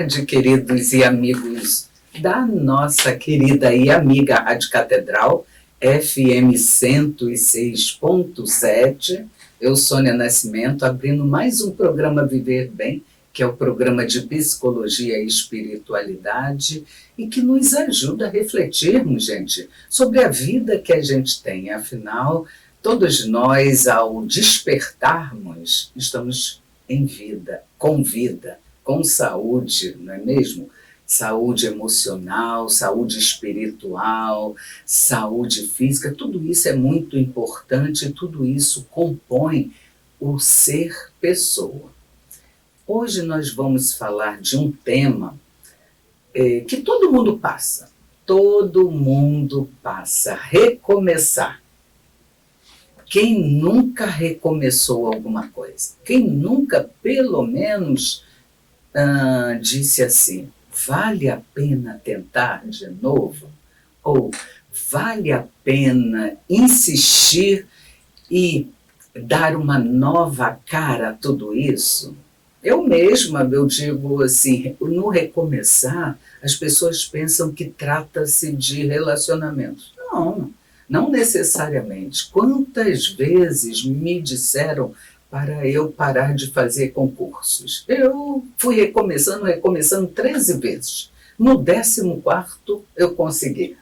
tarde, queridos e amigos da nossa querida e amiga Rádio Catedral, FM 106.7. Eu, Sônia Nascimento, abrindo mais um programa Viver Bem, que é o programa de psicologia e espiritualidade, e que nos ajuda a refletirmos, gente, sobre a vida que a gente tem. Afinal, todos nós, ao despertarmos, estamos em vida, com saúde, não é mesmo? Saúde emocional, saúde espiritual, saúde física, tudo isso é muito importante, tudo isso compõe o ser pessoa. Hoje nós vamos falar de um tema que todo mundo passa, recomeçar. Quem nunca recomeçou alguma coisa? Quem nunca, pelo menos, disse assim, vale a pena tentar de novo? Ou vale a pena insistir e dar uma nova cara a tudo isso? Eu mesma, eu digo assim, no recomeçar, as pessoas pensam que trata-se de relacionamentos. Não necessariamente. Quantas vezes me disseram para eu parar de fazer concursos? Eu fui recomeçando 13 vezes. No 14º eu consegui.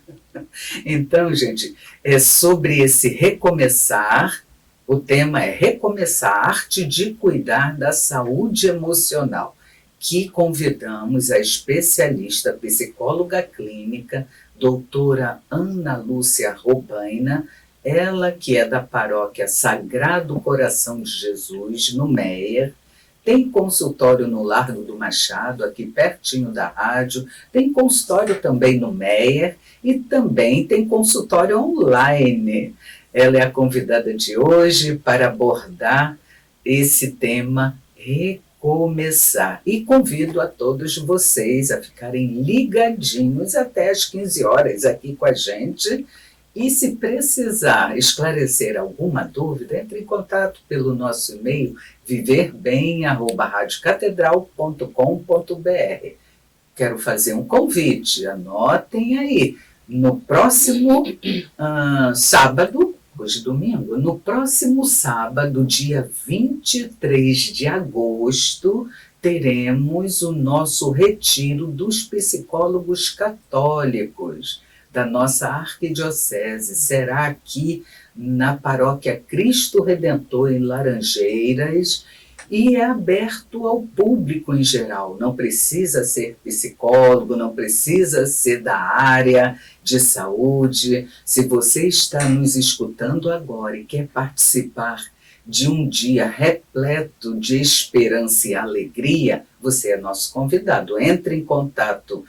Então, gente, é sobre esse recomeçar. O tema é recomeçar, a arte de cuidar da saúde emocional, que convidamos a especialista psicóloga clínica, doutora Ana Lúcia Robaina, ela que é da paróquia Sagrado Coração de Jesus, no Meier, tem consultório no Largo do Machado, aqui pertinho da rádio, tem consultório também no Meier e também tem consultório online. Ela é a convidada de hoje para abordar esse tema recomeçar. E convido a todos vocês a ficarem ligadinhos até às 15 horas aqui com a gente. E se precisar esclarecer alguma dúvida, entre em contato pelo nosso e-mail viverbem@radiocatedral.com.br. Quero fazer um convite, anotem aí. No próximo sábado, hoje domingo, no próximo sábado, dia 23 de agosto, teremos o nosso retiro dos psicólogos católicos da nossa arquidiocese. Será aqui na paróquia Cristo Redentor, em Laranjeiras, e é aberto ao público em geral. Não precisa ser psicólogo, não precisa ser da área de saúde. Se você está nos escutando agora e quer participar de um dia repleto de esperança e alegria, você é nosso convidado. Entre em contato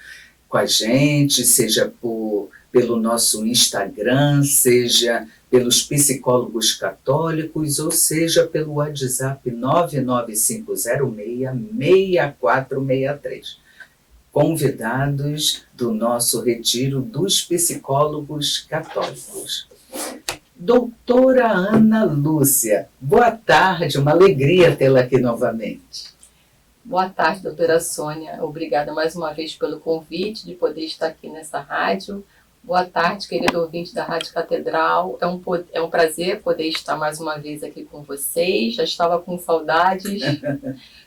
com a gente, seja pelo nosso Instagram, seja pelos psicólogos católicos, ou seja pelo WhatsApp 99506-6463. Convidados do nosso retiro dos psicólogos católicos. Doutora Ana Lúcia, boa tarde, uma alegria tê-la aqui novamente. Boa tarde, doutora Sônia. Obrigada mais uma vez pelo convite de poder estar aqui nessa rádio. Boa tarde, querido ouvinte da Rádio Catedral. É um prazer poder estar mais uma vez aqui com vocês. Já estava com saudades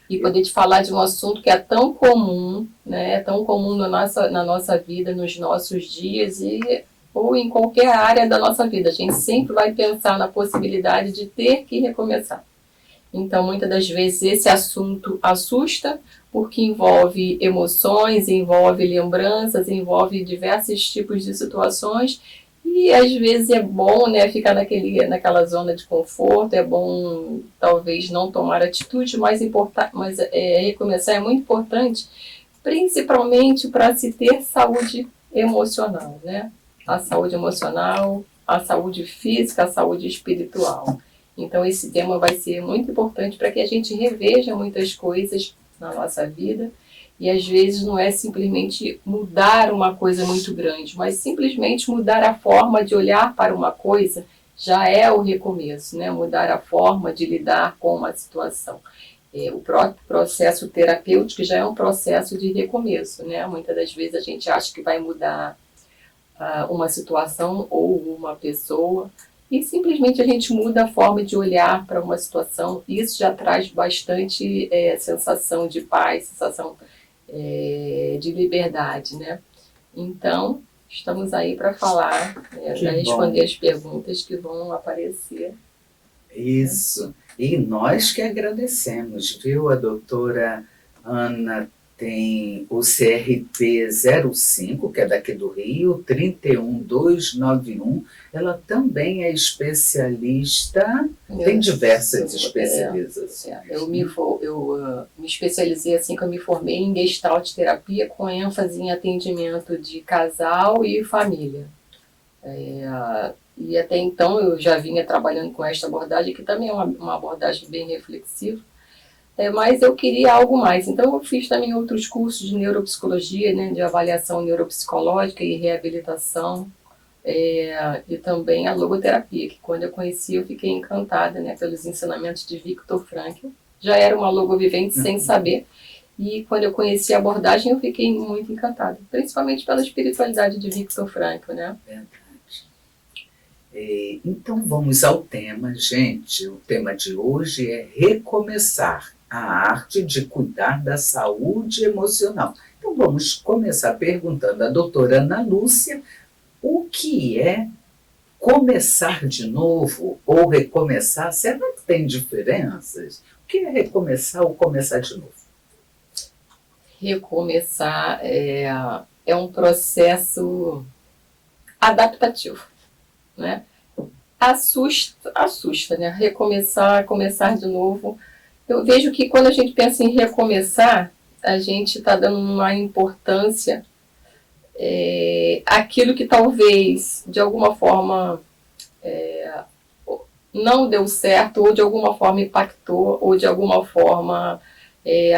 e poder te falar de um assunto que é tão comum, né? Tão comum na nossa vida, nos nossos dias ou em qualquer área da nossa vida. A gente sempre vai pensar na possibilidade de ter que recomeçar. Então, muitas das vezes, esse assunto assusta, porque envolve emoções, envolve lembranças, envolve diversos tipos de situações, e às vezes é bom, né, ficar naquela zona de conforto, é bom talvez não tomar atitude, mas recomeçar é muito importante, principalmente para se ter saúde emocional, né? A saúde emocional, a saúde física, a saúde espiritual. Então, esse tema vai ser muito importante para que a gente reveja muitas coisas na nossa vida. E, às vezes, não é simplesmente mudar uma coisa muito grande, mas simplesmente mudar a forma de olhar para uma coisa já é o recomeço, né? Mudar a forma de lidar com uma situação. O próprio processo terapêutico já é um processo de recomeço, né? Muitas das vezes a gente acha que vai mudar uma situação ou uma pessoa, e simplesmente a gente muda a forma de olhar para uma situação, e isso já traz bastante sensação de paz, sensação de liberdade, né? Então, estamos aí para falar, para responder as perguntas que vão aparecer. Isso. E nós que agradecemos, viu? A doutora Ana tem o CRP 05, que é daqui do Rio, 31291. Ela também é especialista, tem diversas especializações. Eu me especializei assim que eu me formei em Gestalt terapia, com ênfase em atendimento de casal e família. E até então eu já vinha trabalhando com esta abordagem, que também é uma abordagem bem reflexiva, mas eu queria algo mais. Então eu fiz também outros cursos de neuropsicologia, né, de avaliação neuropsicológica e reabilitação, e também a logoterapia, que quando eu conheci eu fiquei encantada, né, pelos ensinamentos de Viktor Frankl. Já era uma logovivente sem saber, e quando eu conheci a abordagem eu fiquei muito encantada, principalmente pela espiritualidade de Viktor Frankl, né? Então vamos ao tema, gente. O tema de hoje é recomeçar, a arte de cuidar da saúde emocional. Então vamos começar perguntando à doutora Ana Lúcia o que é começar de novo ou recomeçar. Será que tem diferenças? O que é recomeçar ou começar de novo? Recomeçar é um processo adaptativo, né? Assusta, né? Começar de novo. Eu vejo que quando a gente pensa em recomeçar, a gente está dando uma importância àquilo que talvez, de alguma forma, não deu certo, ou de alguma forma impactou, ou de alguma forma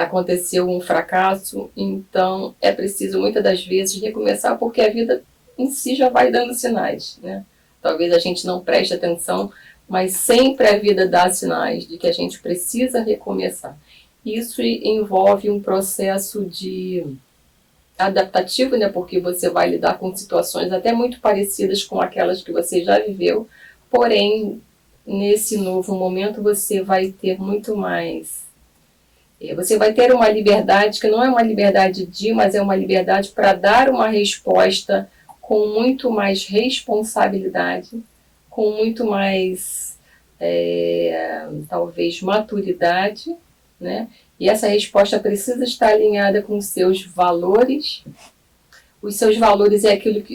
aconteceu um fracasso. Então, é preciso, muitas das vezes, recomeçar, porque a vida em si já vai dando sinais, né? Talvez a gente não preste atenção, mas sempre a vida dá sinais de que a gente precisa recomeçar. Isso envolve um processo de adaptativo, né? Porque você vai lidar com situações até muito parecidas com aquelas que você já viveu, porém, nesse novo momento você vai ter muito mais... Você vai ter uma liberdade que não é uma liberdade mas é uma liberdade para dar uma resposta com muito mais responsabilidade, com muito mais, talvez, maturidade, né? E essa resposta precisa estar alinhada com os seus valores. Os seus valores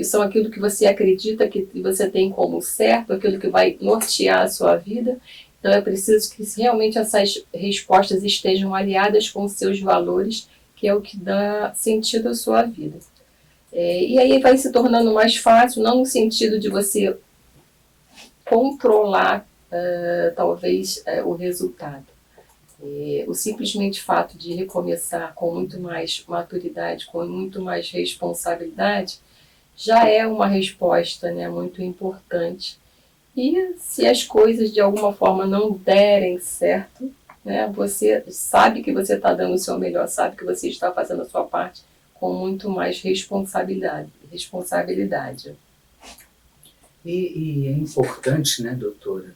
são aquilo que você acredita que você tem como certo, aquilo que vai nortear a sua vida. Então é preciso que realmente essas respostas estejam alinhadas com os seus valores, que é o que dá sentido à sua vida. E aí vai se tornando mais fácil, não no sentido de você controlar, talvez, o resultado. O simplesmente fato de recomeçar com muito mais maturidade, com muito mais responsabilidade, já é uma resposta, né, muito importante. E se as coisas de alguma forma não derem certo, né, você sabe que você está dando o seu melhor, sabe que você está fazendo a sua parte com muito mais responsabilidade. E é importante, né, doutora,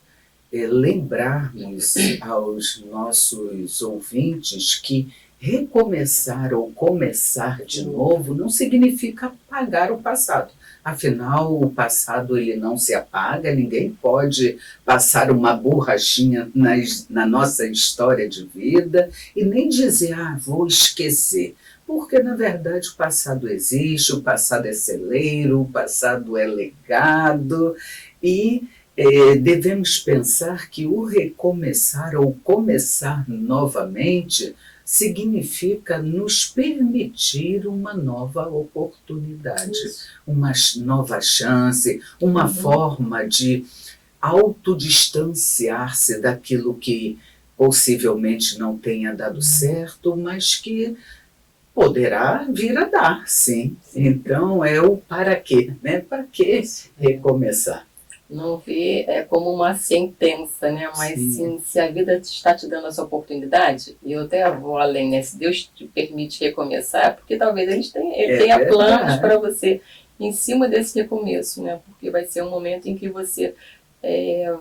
lembrarmos aos nossos ouvintes que recomeçar ou começar de novo não significa apagar o passado. Afinal, o passado ele não se apaga, ninguém pode passar uma borrachinha na nossa história de vida e nem dizer, vou esquecer. Porque, na verdade, o passado existe, o passado é celeiro, o passado é legado e devemos pensar que o recomeçar ou começar novamente significa nos permitir uma nova oportunidade, uma nova chance, uma forma de autodistanciar-se daquilo que possivelmente não tenha dado certo, mas que poderá vir a dar, sim. Então é o para quê, né? Para que recomeçar? Não vê como uma sentença, né? Mas Sim. sim, se a vida está te dando essa oportunidade, e eu até vou além, né? Se Deus te permite recomeçar, porque talvez ele tenha planos para você em cima desse recomeço, né? Porque vai ser um momento em que você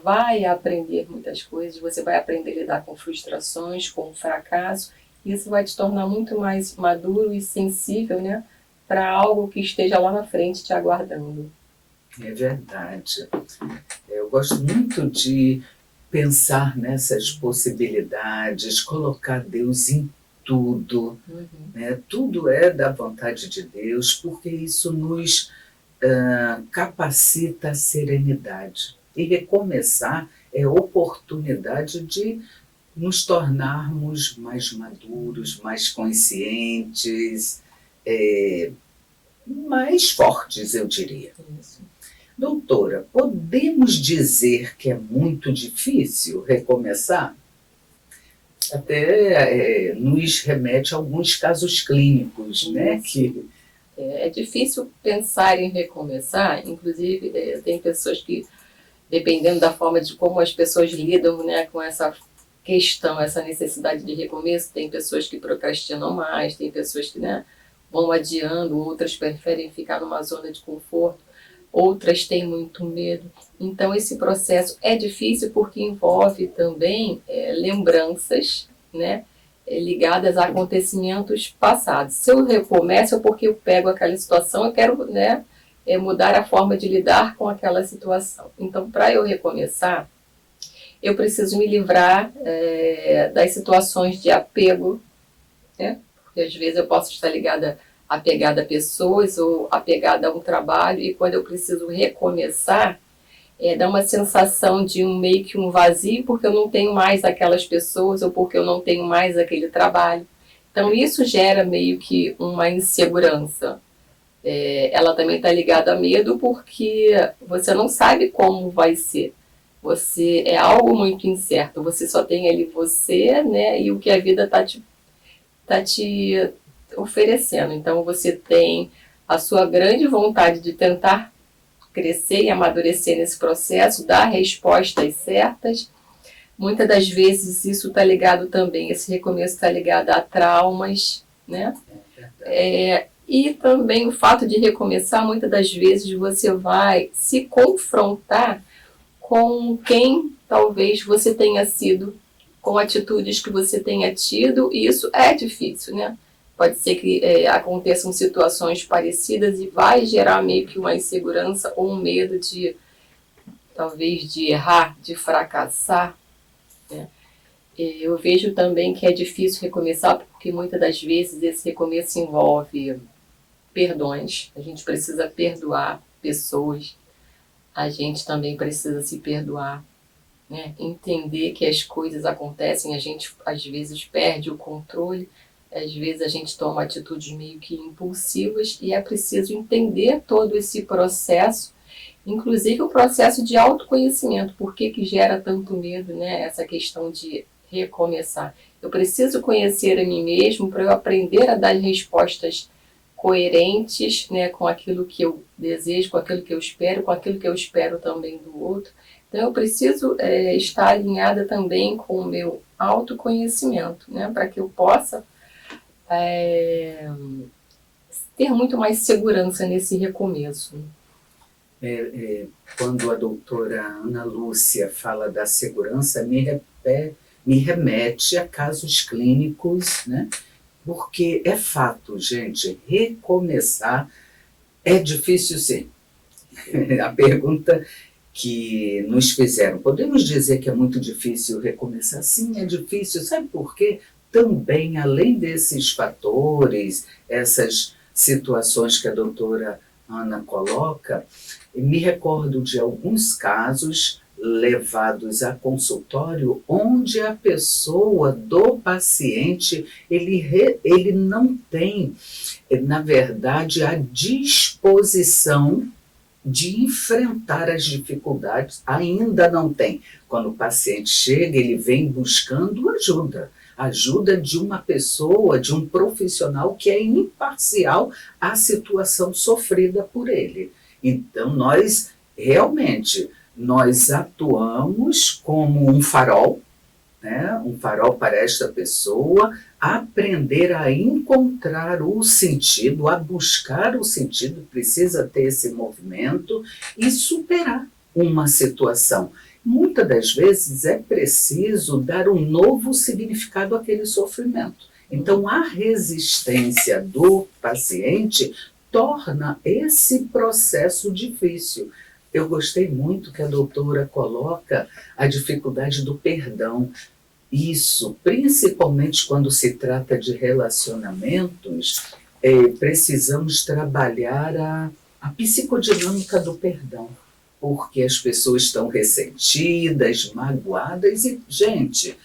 vai aprender muitas coisas, você vai aprender a lidar com frustrações, com fracasso, e isso vai te tornar muito mais maduro e sensível, né? Para algo que esteja lá na frente te aguardando. É verdade. Eu gosto muito de pensar nessas possibilidades, colocar Deus em tudo. Né? Tudo é da vontade de Deus, porque isso nos capacita a serenidade. E recomeçar é oportunidade de nos tornarmos mais maduros, mais conscientes, mais fortes, eu diria. Isso. Doutora, podemos dizer que é muito difícil recomeçar? Até nos remete a alguns casos clínicos, né? Que... É difícil pensar em recomeçar, inclusive tem pessoas que, dependendo da forma de como as pessoas lidam, né, com essa questão, essa necessidade de recomeço, tem pessoas que procrastinam mais, tem pessoas que, né, vão adiando, outras preferem ficar numa zona de conforto, outras têm muito medo. Então esse processo é difícil porque envolve também lembranças, né, ligadas a acontecimentos passados. Se eu recomeço é porque eu pego aquela situação, eu quero, né, mudar a forma de lidar com aquela situação. Então, para eu recomeçar, eu preciso me livrar das situações de apego, né? Porque às vezes eu posso estar apegada a pessoas ou apegada a um trabalho, e quando eu preciso recomeçar, dá uma sensação de meio que um vazio, porque eu não tenho mais aquelas pessoas ou porque eu não tenho mais aquele trabalho. Então isso gera meio que uma insegurança. Ela também está ligada a medo, porque você não sabe como vai ser. É algo muito incerto. Você só tem ali você, né, e o que a vida está te oferecendo. Então você tem a sua grande vontade de tentar crescer e amadurecer nesse processo, dar respostas certas. Muitas das vezes isso está ligado também, esse recomeço está ligado a traumas, né? E também o fato de recomeçar, muitas das vezes você vai se confrontar com quem talvez você tenha sido, com atitudes que você tenha tido, e isso é difícil, né? Pode ser que aconteçam situações parecidas e vai gerar meio que uma insegurança ou um medo de, talvez, de errar, de fracassar, né? Eu vejo também que é difícil recomeçar porque muitas das vezes esse recomeço envolve perdões. A gente precisa perdoar pessoas, a gente também precisa se perdoar, né? Entender que as coisas acontecem, a gente às vezes perde o controle, às vezes a gente toma atitudes meio que impulsivas, e é preciso entender todo esse processo, inclusive o processo de autoconhecimento. Por que gera tanto medo, né? Essa questão de recomeçar. Eu preciso conhecer a mim mesmo para eu aprender a dar respostas coerentes, né, com aquilo que eu desejo, com aquilo que eu espero, com aquilo que eu espero também do outro. Então eu preciso estar alinhada também com o meu autoconhecimento, né, para que eu possa ter muito mais segurança nesse recomeço. Quando a doutora Ana Lúcia fala da segurança, me remete a casos clínicos, né? Porque é fato, gente, recomeçar é difícil sim. A pergunta que nos fizeram, podemos dizer que é muito difícil recomeçar? Sim, é difícil. Sabe por quê? Também, além desses fatores, essas situações que a doutora Ana coloca, me recordo de alguns casos levados a consultório onde a pessoa do paciente, ele não tem, na verdade, a disposição de enfrentar as dificuldades, ainda não tem. Quando o paciente chega, ele vem buscando ajuda de uma pessoa, de um profissional que é imparcial à situação sofrida por ele. Então, nós realmente nós atuamos como um farol, né? Um farol para esta pessoa aprender a encontrar o sentido, a buscar o sentido, precisa ter esse movimento e superar uma situação. Muitas das vezes é preciso dar um novo significado àquele sofrimento. Então, a resistência do paciente torna esse processo difícil. Eu gostei muito que a doutora coloca a dificuldade do perdão. Isso, principalmente quando se trata de relacionamentos, precisamos trabalhar a psicodinâmica do perdão, porque as pessoas estão ressentidas, magoadas e, gente,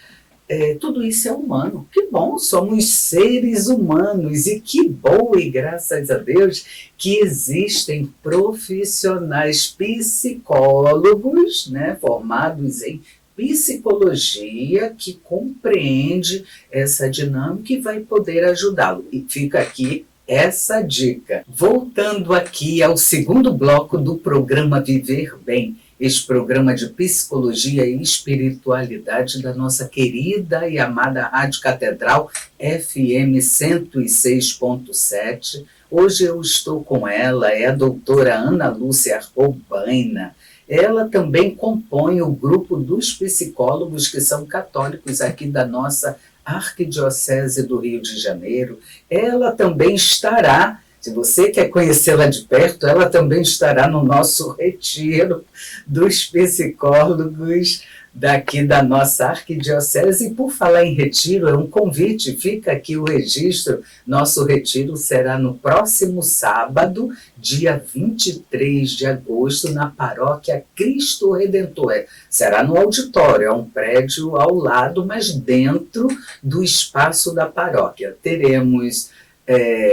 tudo isso é humano. Que bom, somos seres humanos e que bom, e graças a Deus, que existem profissionais psicólogos, né, formados em psicologia, que compreende essa dinâmica e vai poder ajudá-lo. E fica aqui essa dica. Voltando aqui ao segundo bloco do programa Viver Bem, esse programa de psicologia e espiritualidade da nossa querida e amada Rádio Catedral FM 106.7. Hoje eu estou com ela, é a doutora Ana Lúcia Roubaina. Ela também compõe o grupo dos psicólogos que são católicos aqui da nossa Arquidiocese do Rio de Janeiro. Ela também estará, se você quer conhecê-la de perto, ela também estará no nosso retiro dos psicólogos daqui da nossa arquidiocese. E por falar em retiro, é um convite, fica aqui o registro. Nosso retiro será no próximo sábado, dia 23 de agosto, na paróquia Cristo Redentor. Será no auditório, é um prédio ao lado, mas dentro do espaço da paróquia. Teremos...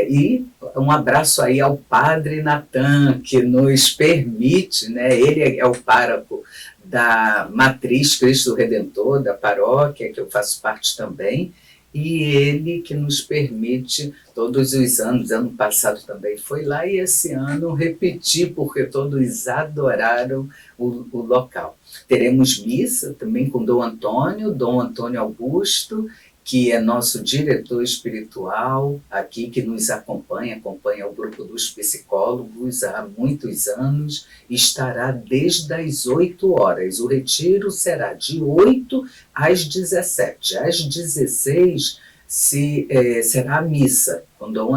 e um abraço aí ao Padre Natan, que nos permite, né, ele é o pároco da Matriz Cristo Redentor, da paróquia, que eu faço parte também, e ele que nos permite todos os anos, ano passado também foi lá, e esse ano repetir, porque todos adoraram o local. Teremos missa também com Dom Antônio Augusto, que é nosso diretor espiritual aqui, que nos acompanha o grupo dos psicólogos há muitos anos, estará desde as 8 horas. O retiro será de 8 às 17. Às 16 será a missa,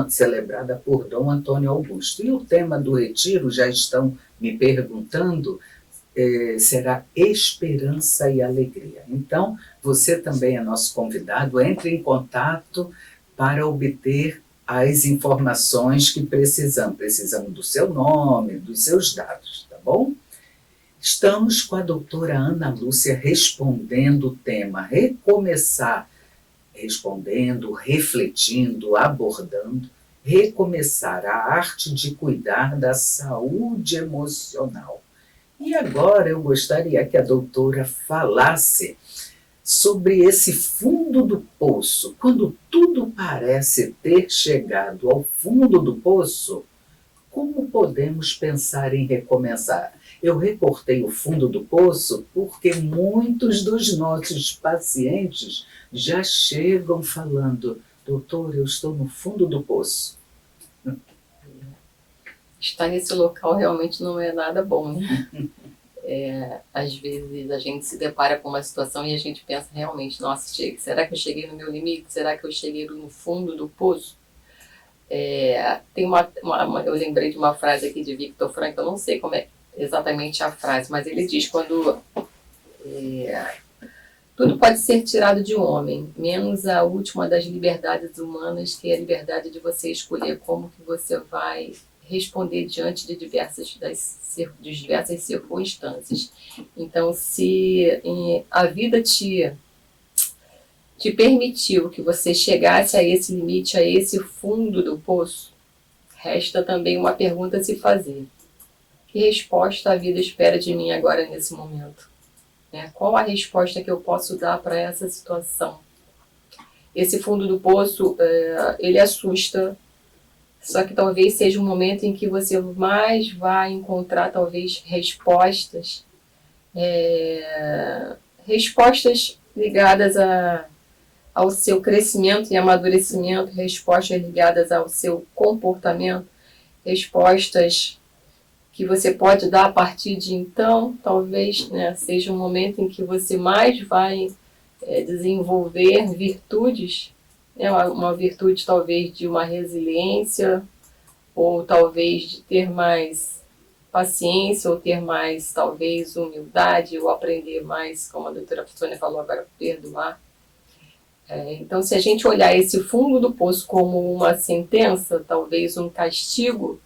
celebrada por Dom Antônio Augusto. E o tema do retiro, já estão me perguntando, será esperança e alegria. Então, você também é nosso convidado, entre em contato para obter as informações que precisamos. Precisamos do seu nome, dos seus dados, tá bom? Estamos com a doutora Ana Lúcia respondendo o tema recomeçar, respondendo, refletindo, abordando, recomeçar a arte de cuidar da saúde emocional. E agora eu gostaria que a doutora falasse sobre esse fundo do poço. Quando tudo parece ter chegado ao fundo do poço, como podemos pensar em recomeçar? Eu recortei o fundo do poço porque muitos dos nossos pacientes já chegam falando: doutor, eu estou no fundo do poço. Estar nesse local realmente não é nada bom, né? Às vezes a gente se depara com uma situação e a gente pensa realmente, nossa, será que eu cheguei no meu limite? Será que eu cheguei no fundo do poço? Tem eu lembrei de uma frase aqui de Viktor Frankl, eu não sei como é exatamente a frase, mas ele diz quando tudo pode ser tirado de um homem, menos a última das liberdades humanas, que é a liberdade de você escolher como que você vai responder diante de diversas circunstâncias. Então, se a vida te permitiu que você chegasse a esse limite, a esse fundo do poço, resta também uma pergunta a se fazer. Que resposta a vida espera de mim agora, nesse momento? Qual a resposta que eu posso dar para essa situação? Esse fundo do poço, ele assusta, só que talvez seja um momento em que você mais vai encontrar, talvez, respostas respostas ligadas ao seu crescimento e amadurecimento, respostas ligadas ao seu comportamento, respostas que você pode dar a partir de então, talvez, né, seja um momento em que você mais vai desenvolver virtudes, né, uma virtude talvez de uma resiliência, ou talvez de ter mais paciência, ou ter mais, talvez, humildade, ou aprender mais, como a doutora Sônia falou agora, perdoar. Então, se a gente olhar esse fundo do poço como uma sentença, talvez um castigo,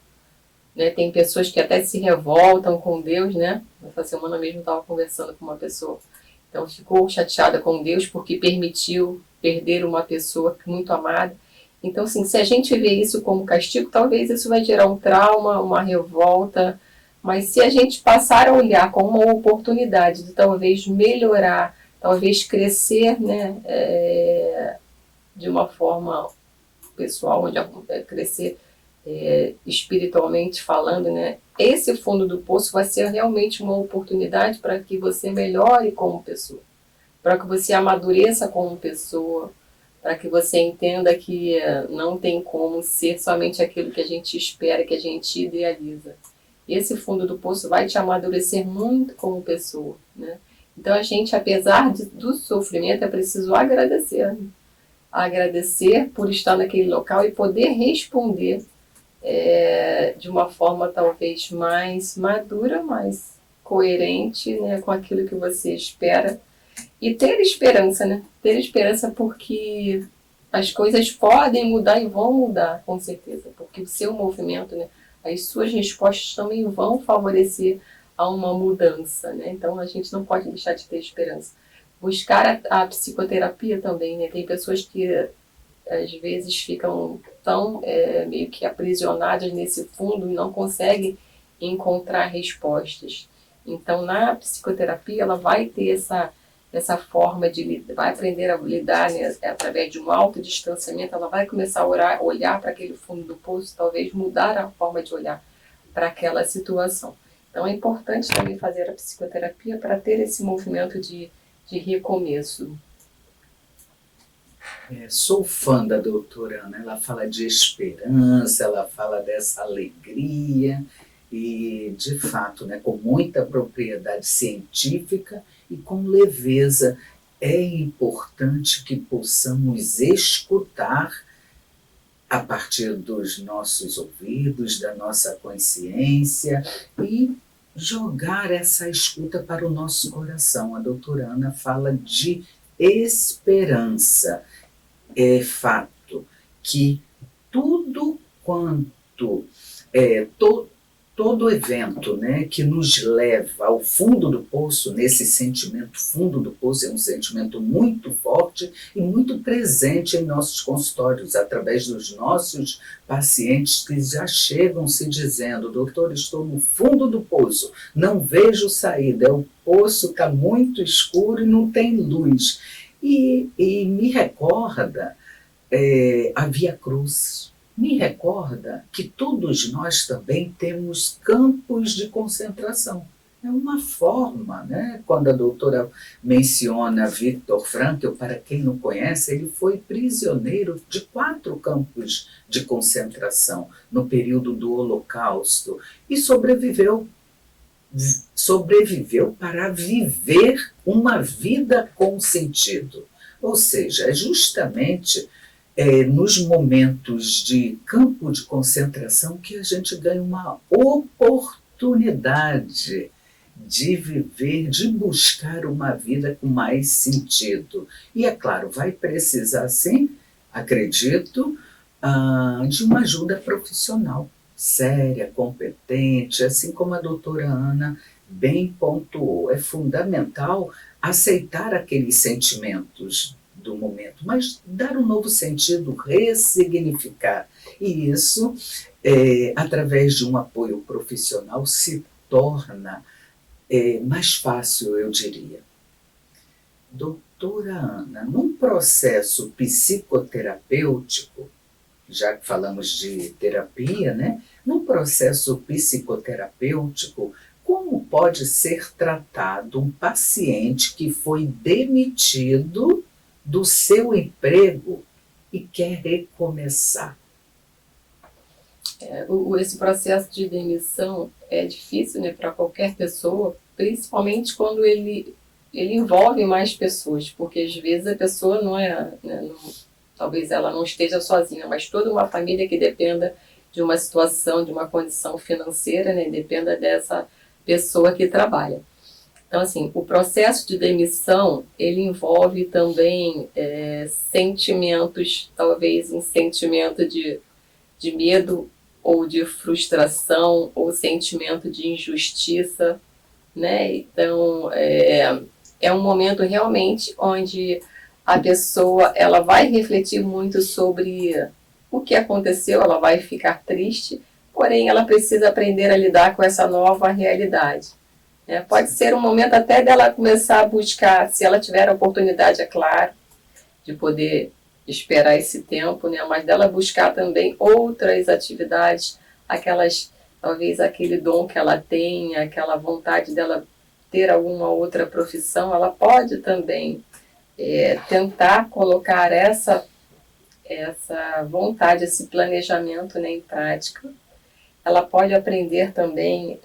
né, tem pessoas que até se revoltam com Deus, né? Essa semana mesmo eu estava conversando com uma pessoa. Então, ficou chateada com Deus porque permitiu perder uma pessoa muito amada. Então, assim, se a gente vê isso como castigo, talvez isso vai gerar um trauma, uma revolta. Mas se a gente passar a olhar como uma oportunidade de talvez melhorar, talvez crescer, né, de uma forma pessoal, onde crescer espiritualmente falando, né, esse fundo do poço vai ser realmente uma oportunidade para que você melhore como pessoa, para que você amadureça como pessoa, para que você entenda que não tem como ser somente aquilo que a gente espera, que a gente idealiza. Esse fundo do poço vai te amadurecer muito como pessoa, né? Então a gente, apesar do sofrimento, é preciso agradecer, né? Agradecer por estar naquele local e poder responder de uma forma talvez mais madura, mais coerente, né, com aquilo que você espera. E ter esperança, né? Ter esperança porque as coisas podem mudar e vão mudar, com certeza. Porque o seu movimento, né, as suas respostas também vão favorecer a uma mudança, né? Então a gente não pode deixar de ter esperança. Buscar a psicoterapia também, né? Tem pessoas que às vezes ficam tão meio que aprisionadas nesse fundo e não conseguem encontrar respostas. Então, na psicoterapia, ela vai ter essa forma de vai aprender a lidar, né, através de um autodistanciamento, ela vai começar a olhar para aquele fundo do poço, talvez mudar a forma de olhar para aquela situação. Então, é importante também fazer a psicoterapia para ter esse movimento de recomeço. Sou fã da doutora Ana, ela fala de esperança, ela fala dessa alegria e, de fato, né, com muita propriedade científica e com leveza. É importante que possamos escutar a partir dos nossos ouvidos, da nossa consciência e jogar essa escuta para o nosso coração. A doutora Ana fala de esperança. É fato que tudo quanto todo evento, né, que nos leva ao fundo do poço, nesse sentimento fundo do poço, é um sentimento muito forte e muito presente em nossos consultórios, através dos nossos pacientes que já chegam se dizendo: doutor, estou no fundo do poço, não vejo saída, o poço está muito escuro e não tem luz. E me recorda a Via Cruz, me recorda que todos nós também temos campos de concentração. É uma forma, né? Quando a doutora menciona Viktor Frankl, para quem não conhece, ele foi prisioneiro de 4 campos de concentração no período do Holocausto e sobreviveu para viver uma vida com sentido. Ou seja, é justamente nos momentos de campo de concentração que a gente ganha uma oportunidade de viver, de buscar uma vida com mais sentido. E, é claro, vai precisar, sim, acredito, de uma ajuda profissional, séria, competente, assim como a doutora Ana bem pontuou. É fundamental aceitar aqueles sentimentos do momento, mas dar um novo sentido, ressignificar. E isso, através de um apoio profissional, se torna mais fácil, eu diria. Doutora Ana, num processo psicoterapêutico, já que falamos de terapia, né? Num processo psicoterapêutico, Como pode ser tratado um paciente que foi demitido do seu emprego e quer recomeçar? Esse processo de demissão é difícil, né, para qualquer pessoa, principalmente quando ele envolve mais pessoas, porque às vezes a pessoa não é, né, talvez ela não esteja sozinha, mas toda uma família que dependa de uma situação, de uma condição financeira, né, dependa dessa pessoa que trabalha. Então, assim, o processo de demissão, ele envolve também sentimentos, talvez um sentimento de medo ou de frustração ou sentimento de injustiça, né? Então, é um momento realmente onde a pessoa ela vai refletir muito sobre o que aconteceu, ela vai ficar triste, porém ela precisa aprender a lidar com essa nova realidade. Pode ser um momento até dela começar a buscar, se ela tiver a oportunidade, é claro, de poder esperar esse tempo, né? Mas dela buscar também outras atividades, aquelas, talvez aquele dom que ela tem, aquela vontade dela ter alguma outra profissão, ela pode também tentar colocar essa vontade, esse planejamento, né, em prática. Ela pode aprender também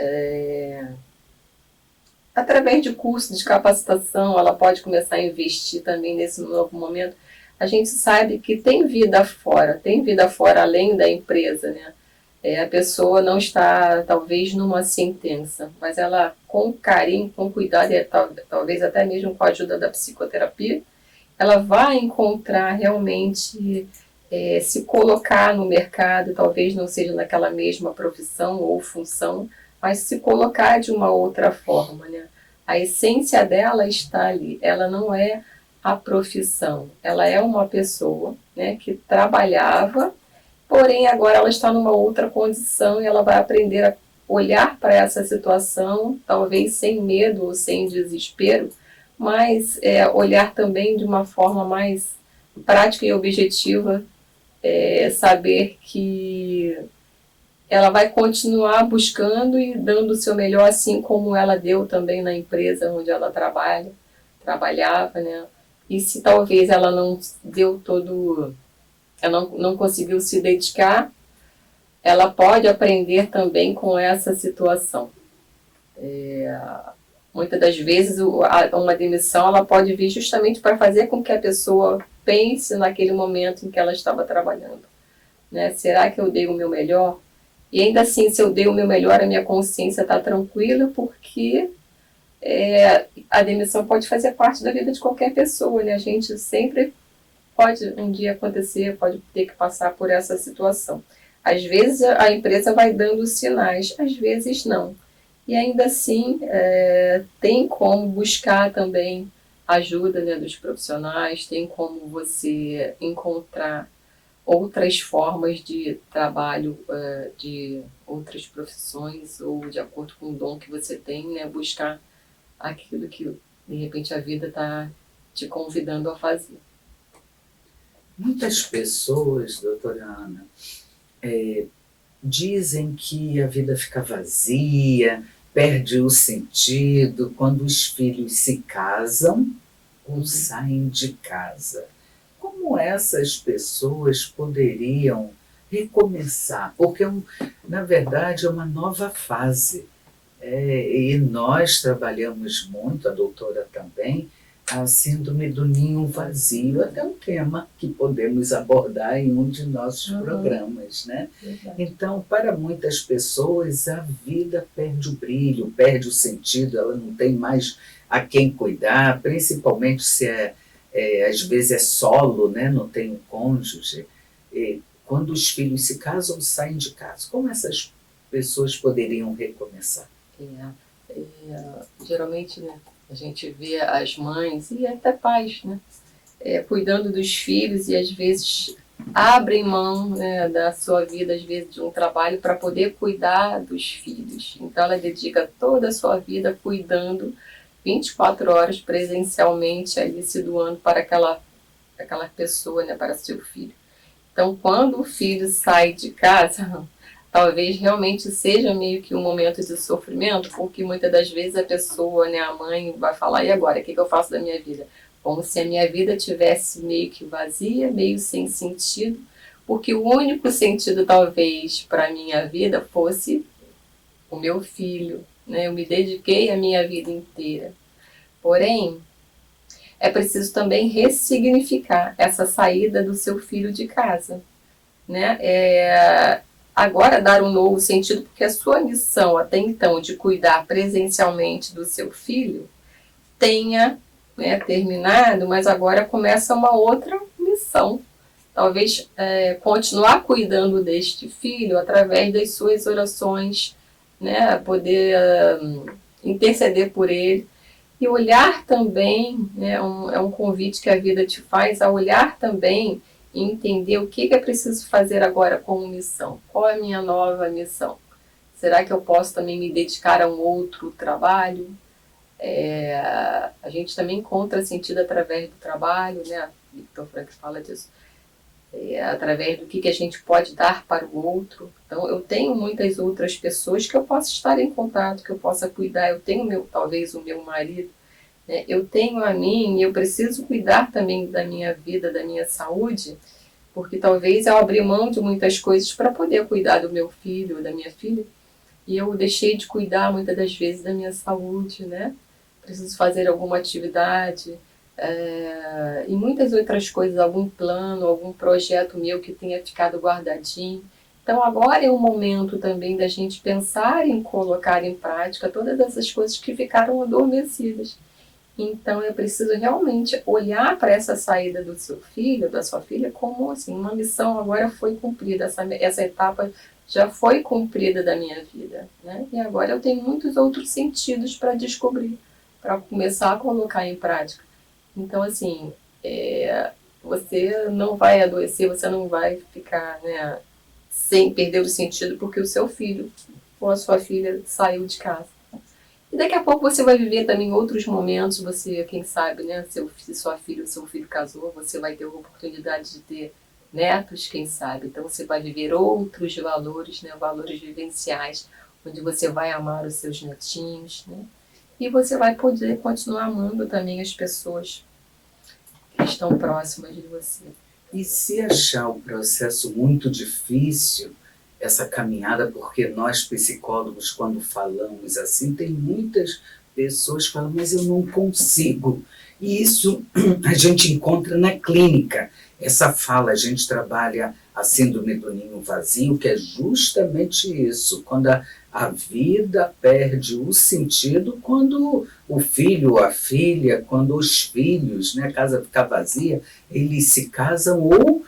através de cursos de capacitação, ela pode começar a investir também nesse novo momento. A gente sabe que tem vida fora além da empresa, né? A pessoa não está, talvez, numa sentença, mas ela, com carinho, com cuidado, e talvez até mesmo com a ajuda da psicoterapia, ela vai encontrar realmente se colocar no mercado, talvez não seja naquela mesma profissão ou função, mas se colocar de uma outra forma, né? A essência dela está ali, ela não é a profissão, ela é uma pessoa, né, que trabalhava, porém agora ela está numa outra condição e ela vai aprender a olhar para essa situação, talvez sem medo ou sem desespero, mas olhar também de uma forma mais prática e objetiva, saber que ela vai continuar buscando e dando o seu melhor, assim como ela deu também na empresa onde ela trabalhava, né? E se talvez ela não deu ela não conseguiu se dedicar, ela pode aprender também com essa situação. Muitas das vezes uma demissão ela pode vir justamente para fazer com que a pessoa pense naquele momento em que ela estava trabalhando, né? Será que eu dei o meu melhor? E ainda assim, se eu dei o meu melhor, a minha consciência está tranquila, porque a demissão pode fazer parte da vida de qualquer pessoa, né? A gente sempre pode um dia acontecer, pode ter que passar por essa situação. Às vezes a empresa vai dando sinais, às vezes não. E ainda assim, tem como buscar também ajuda, né, dos profissionais, tem como você encontrar outras formas de trabalho, de outras profissões, ou de acordo com o dom que você tem, né, buscar aquilo que, de repente, a vida está te convidando a fazer. Muitas pessoas, doutora Ana, dizem que a vida fica vazia, perde o sentido quando os filhos se casam ou saem de casa. Como essas pessoas poderiam recomeçar? Porque, na verdade, é uma nova fase. E nós trabalhamos muito, a doutora também, a síndrome do ninho vazio, até um tema que podemos abordar em um de nossos programas, né? Então, para muitas pessoas, a vida perde o brilho, perde o sentido, ela não tem mais a quem cuidar, principalmente se às vezes é solo, né? Não tem um cônjuge. Quando os filhos se casam, saem de casa. Como essas pessoas poderiam recomeçar? Geralmente, né, a gente vê as mães e até pais, né, cuidando dos filhos e às vezes abrem mão, né, da sua vida, às vezes de um trabalho para poder cuidar dos filhos. Então ela dedica toda a sua vida cuidando 24 horas presencialmente, ali se doando para aquela pessoa, né, para seu filho. Então quando o filho sai de casa, talvez realmente seja meio que um momento de sofrimento, porque muitas das vezes a pessoa, né, a mãe vai falar, e agora, o que eu faço da minha vida? Como se a minha vida tivesse meio que vazia, meio sem sentido, porque o único sentido talvez para a minha vida fosse o meu filho, né? Eu me dediquei a minha vida inteira. Porém, é preciso também ressignificar essa saída do seu filho de casa, né? Agora dar um novo sentido, porque a sua missão até então de cuidar presencialmente do seu filho tenha, né, terminado, mas agora começa uma outra missão. Talvez continuar cuidando deste filho através das suas orações, né, poder interceder por ele e olhar também, né, é um convite que a vida te faz a olhar também e entender o que é preciso fazer agora como missão. Qual é a minha nova missão? Será que eu posso também me dedicar a um outro trabalho? A gente também encontra sentido através do trabalho, né? Victor Frankl fala disso. Através do que a gente pode dar para o outro. Então, eu tenho muitas outras pessoas que eu possa estar em contato, que eu possa cuidar. Eu tenho talvez o meu marido, né? Eu tenho a mim e eu preciso cuidar também da minha vida, da minha saúde, porque talvez eu abri mão de muitas coisas para poder cuidar do meu filho, da minha filha, e eu deixei de cuidar muitas das vezes da minha saúde, né? Preciso fazer alguma atividade, e muitas outras coisas, algum plano, algum projeto meu que tenha ficado guardadinho. Então agora é o momento também da gente pensar em colocar em prática todas essas coisas que ficaram adormecidas. Então é preciso realmente olhar para essa saída do seu filho, da sua filha, como assim, uma missão agora foi cumprida, essa etapa já foi cumprida da minha vida, né? E agora eu tenho muitos outros sentidos para descobrir, para começar a colocar em prática. Então, assim, você não vai adoecer, você não vai ficar, né, sem perder o sentido porque o seu filho ou a sua filha saiu de casa. E daqui a pouco você vai viver também outros momentos, você, quem sabe, né, se sua filha ou seu filho casou, você vai ter a oportunidade de ter netos, quem sabe. Então você vai viver outros valores, né, valores vivenciais, onde você vai amar os seus netinhos, né, e você vai poder continuar amando também as pessoas que estão próximas de você. E se achar o processo muito difícil, essa caminhada, porque nós psicólogos, quando falamos assim, tem muitas pessoas que falam, mas eu não consigo. E isso a gente encontra na clínica. Essa fala, a gente trabalha a síndrome do ninho vazio, que é justamente isso, quando a vida perde o sentido, quando o filho ou a filha, quando os filhos, né, a casa fica vazia, eles se casam ou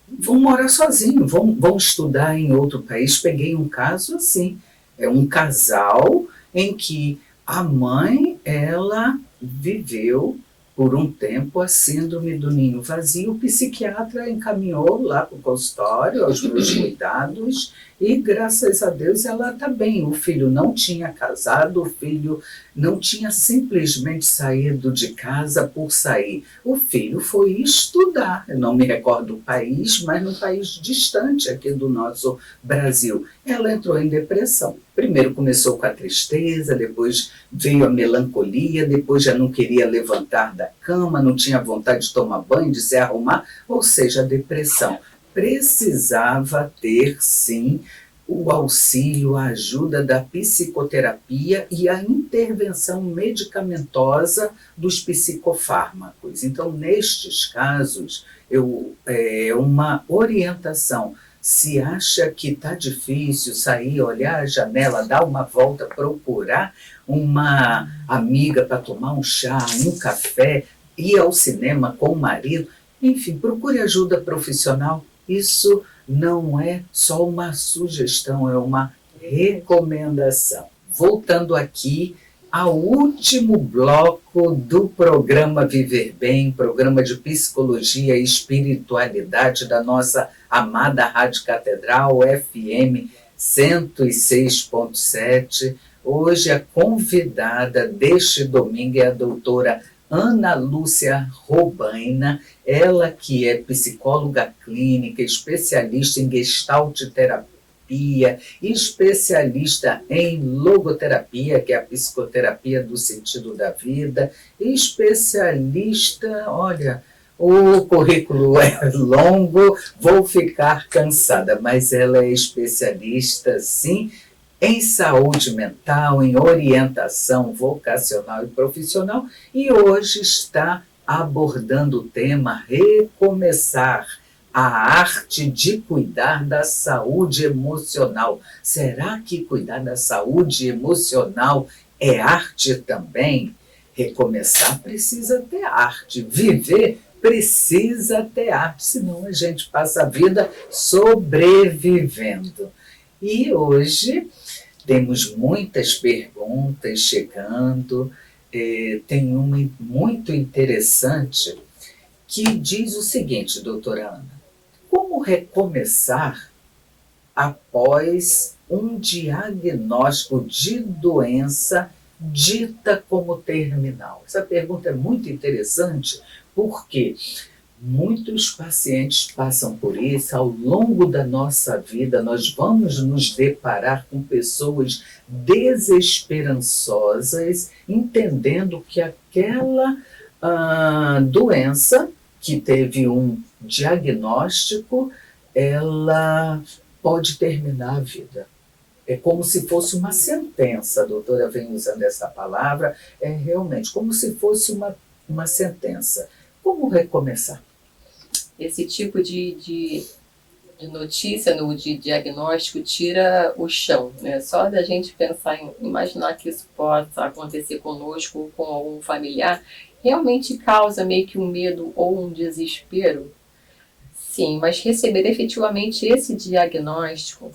vão morar sozinhos, vão estudar em outro país. Peguei um caso assim, é um casal em que a mãe, ela viveu por um tempo a síndrome do ninho vazio, o psiquiatra encaminhou lá para o consultório, aos meus cuidados, e graças a Deus ela está bem. O filho não tinha casado, o filho não tinha simplesmente saído de casa por sair. O filho foi estudar, eu não me recordo o país, mas num país distante aqui do nosso Brasil. Ela entrou em depressão. Primeiro começou com a tristeza, depois veio a melancolia, depois já não queria levantar da cama, não tinha vontade de tomar banho, de se arrumar, ou seja, a depressão. Precisava ter, sim, o auxílio, a ajuda da psicoterapia e a intervenção medicamentosa dos psicofármacos. Então, nestes casos, uma orientação. Se acha que está difícil sair, olhar a janela, dar uma volta, procurar uma amiga para tomar um chá, um café, ir ao cinema com o marido, enfim, procure ajuda profissional. Isso não é só uma sugestão, é uma recomendação. Voltando aqui ao último bloco do programa Viver Bem, programa de psicologia e espiritualidade da nossa amada Rádio Catedral, FM 106.7. Hoje a convidada deste domingo é a doutora Ana Lúcia Robaina, ela que é psicóloga clínica, especialista em gestalt psicoterapia, especialista em logoterapia, que é a psicoterapia do sentido da vida, especialista, olha, o currículo é longo, vou ficar cansada, mas ela é especialista, sim, em saúde mental, em orientação vocacional e profissional, e hoje está abordando o tema Recomeçar, a arte de cuidar da saúde emocional. Será que cuidar da saúde emocional é arte também? Recomeçar precisa ter arte, viver precisa ter arte, senão a gente passa a vida sobrevivendo. E hoje temos muitas perguntas chegando, tem uma muito interessante que diz o seguinte, doutora Ana: como recomeçar após um diagnóstico de doença dita como terminal? Essa pergunta é muito interessante porque muitos pacientes passam por isso. Ao longo da nossa vida, nós vamos nos deparar com pessoas desesperançosas, entendendo que aquela doença que teve um diagnóstico, ela pode terminar a vida. É como se fosse uma sentença, a doutora vem usando essa palavra, é realmente como se fosse uma sentença. Como recomeçar? Esse tipo de notícia, de diagnóstico, tira o chão, né? Só da gente pensar em imaginar que isso possa acontecer conosco ou com algum familiar, realmente causa meio que um medo ou um desespero. Sim, mas receber efetivamente esse diagnóstico,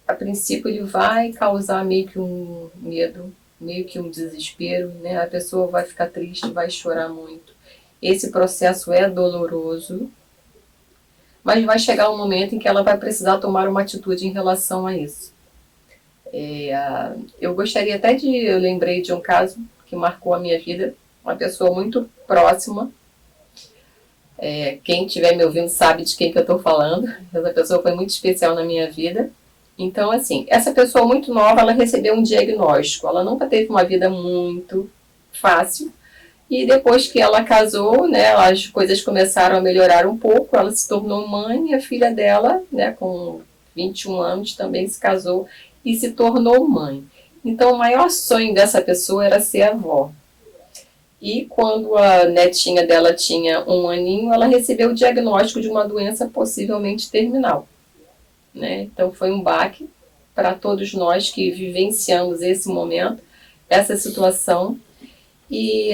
a princípio ele vai causar meio que um medo, meio que um desespero, né? A pessoa vai ficar triste, vai chorar muito. Esse processo é doloroso, mas vai chegar um momento em que ela vai precisar tomar uma atitude em relação a isso. Eu gostaria até eu lembrei de um caso que marcou a minha vida, uma pessoa muito próxima. Quem estiver me ouvindo sabe de quem que eu estou falando. Essa pessoa foi muito especial na minha vida. Então, assim, essa pessoa muito nova, ela recebeu um diagnóstico. Ela nunca teve uma vida muito fácil. E depois que ela casou, né, as coisas começaram a melhorar um pouco. Ela se tornou mãe e a filha dela, né, com 21 anos, também se casou e se tornou mãe. Então, o maior sonho dessa pessoa era ser avó. E quando a netinha dela tinha 1 aninho, ela recebeu o diagnóstico de uma doença possivelmente terminal, né? Então foi um baque para todos nós que vivenciamos esse momento, essa situação. E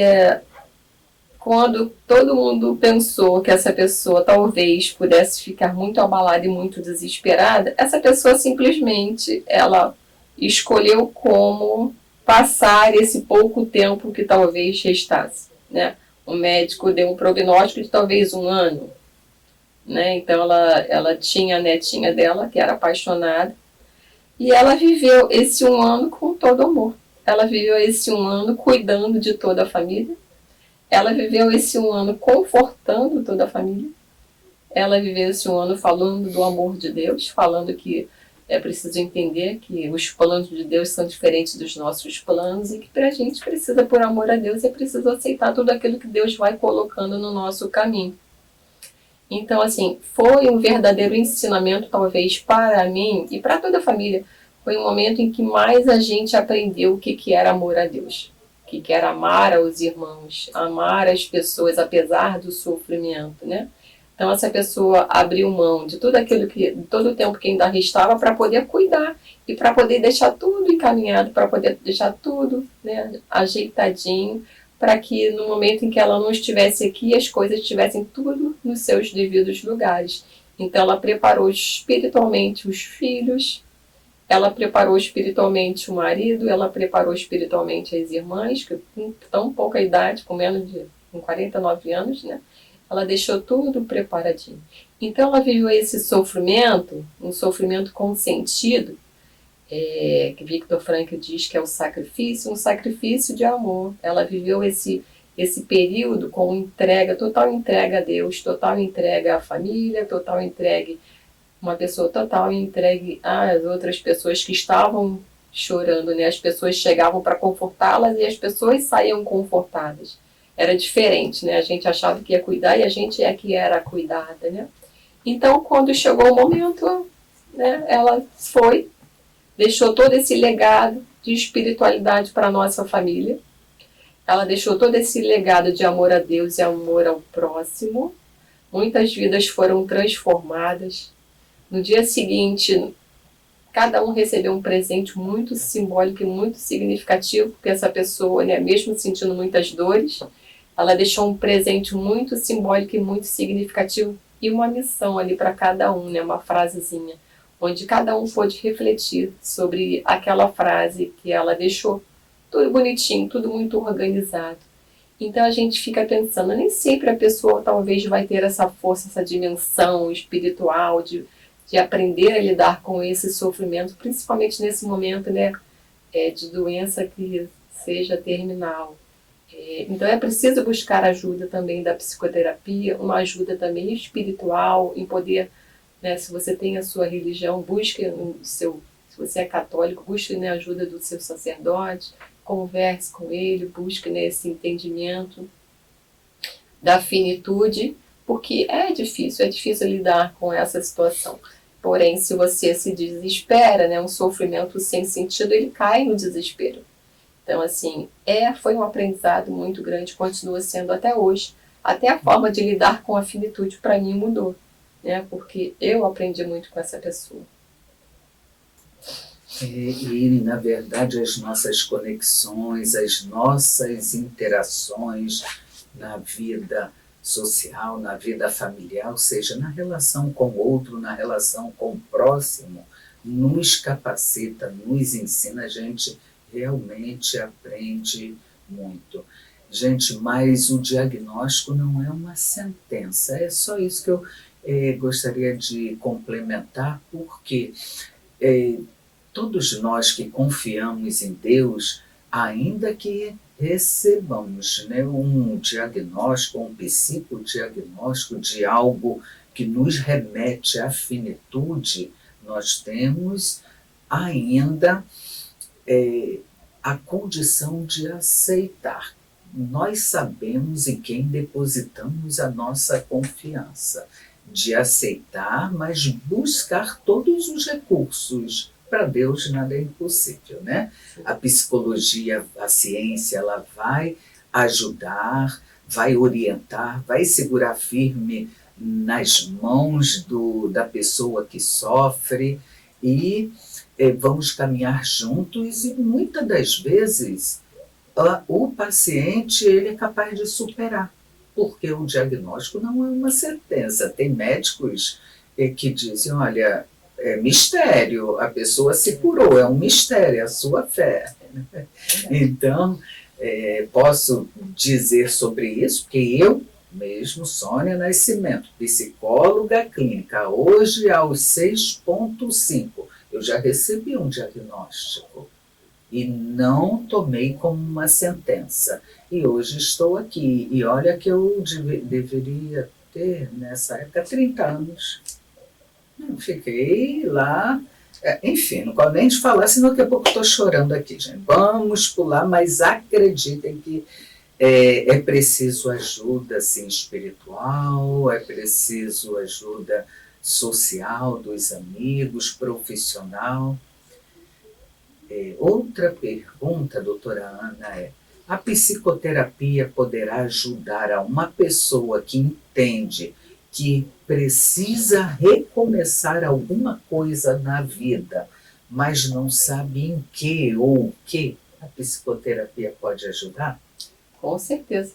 quando todo mundo pensou que essa pessoa talvez pudesse ficar muito abalada e muito desesperada, essa pessoa simplesmente ela escolheu como passar esse pouco tempo que talvez restasse, né? O médico deu um prognóstico de talvez 1 ano, né? Então ela tinha a netinha dela, que era apaixonada, e ela viveu esse 1 ano com todo amor. Ela viveu esse 1 ano cuidando de toda a família, ela viveu esse 1 ano confortando toda a família, ela viveu esse 1 ano falando do amor de Deus, falando que é preciso entender que os planos de Deus são diferentes dos nossos planos e que para a gente precisa, por amor a Deus, é preciso aceitar tudo aquilo que Deus vai colocando no nosso caminho. Então, assim, foi um verdadeiro ensinamento, talvez, para mim e para toda a família. Foi um momento em que mais a gente aprendeu o que era amor a Deus, o que era amar aos irmãos, amar as pessoas, apesar do sofrimento, né? Então, essa pessoa abriu mão de tudo aquilo de todo o tempo que ainda restava para poder cuidar e para poder deixar tudo encaminhado, para poder deixar tudo, né, ajeitadinho, para que no momento em que ela não estivesse aqui, as coisas estivessem tudo nos seus devidos lugares. Então, ela preparou espiritualmente os filhos, ela preparou espiritualmente o marido, ela preparou espiritualmente as irmãs, que com tão pouca idade, com 49 anos, né? Ela deixou tudo preparadinho. Então ela viveu esse sofrimento, um sofrimento com sentido, que Viktor Frankl diz que é o sacrifício, um sacrifício de amor. Ela viveu esse período com entrega, total entrega a Deus, total entrega à família, total entrega uma pessoa total entregue às outras pessoas que estavam chorando, né? As pessoas chegavam para confortá-las e as pessoas saíam confortadas. Era diferente, né? A gente achava que ia cuidar e a gente é que era cuidada, né? Então, quando chegou o momento, né, ela foi, deixou todo esse legado de espiritualidade para a nossa família. Ela deixou todo esse legado de amor a Deus e amor ao próximo. Muitas vidas foram transformadas. No dia seguinte, cada um recebeu um presente muito simbólico e muito significativo, porque essa pessoa, né, mesmo sentindo muitas dores, ela deixou um presente muito simbólico e muito significativo e uma missão ali para cada um, né, uma frasezinha, onde cada um pôde refletir sobre aquela frase que ela deixou. Tudo bonitinho, tudo muito organizado. Então a gente fica pensando, nem sempre a pessoa talvez vai ter essa força, essa dimensão espiritual de aprender a lidar com esse sofrimento, principalmente nesse momento, né, de doença que seja terminal. Então é preciso buscar ajuda também da psicoterapia, uma ajuda também espiritual, em poder, né, se você tem a sua religião, busque o seu, se você é católico, busque, né, a ajuda do seu sacerdote, converse com ele, busque, né, esse entendimento da finitude, porque é difícil lidar com essa situação. Porém, se você se desespera, né, um sofrimento sem sentido, ele cai no desespero. Então, assim, foi um aprendizado muito grande, continua sendo até hoje. Até a forma de lidar com a finitude, para mim, mudou, né? Porque eu aprendi muito com essa pessoa. E, na verdade, as nossas conexões, as nossas interações na vida social, na vida familiar, ou seja, na relação com o outro, na relação com o próximo, nos capacita, nos ensina, a gente realmente aprende muito. Gente, mas o diagnóstico não é uma sentença, é só isso que eu gostaria de complementar, porque todos nós que confiamos em Deus, ainda que recebamos, né, um diagnóstico, um psicodiagnóstico de algo que nos remete à finitude, nós temos ainda a condição de aceitar. Nós sabemos em quem depositamos a nossa confiança, de aceitar, mas buscar todos os recursos. Para Deus nada é impossível, né? A psicologia, a ciência, ela vai ajudar, vai orientar, vai segurar firme nas mãos da pessoa que sofre e vamos caminhar juntos e muitas das vezes o paciente ele é capaz de superar, porque o diagnóstico não é uma sentença. Tem médicos que dizem, olha, é mistério, a pessoa se curou, é um mistério, é a sua fé. Então, posso dizer sobre isso, porque eu mesmo, Sônia Nascimento, psicóloga clínica, hoje aos 6,5, eu já recebi um diagnóstico e não tomei como uma sentença. E hoje estou aqui. E olha que eu deveria ter, nessa época, 30 anos. Eu fiquei lá, enfim, não posso nem te falar, senão daqui a pouco estou chorando aqui, gente. Vamos pular, mas acreditem que é preciso ajuda assim, espiritual, é preciso ajuda social dos amigos, profissional. Outra pergunta, doutora Ana, a psicoterapia poderá ajudar a uma pessoa que entende que precisa recomeçar alguma coisa na vida, mas não sabe em que ou o que a psicoterapia pode ajudar? Com certeza,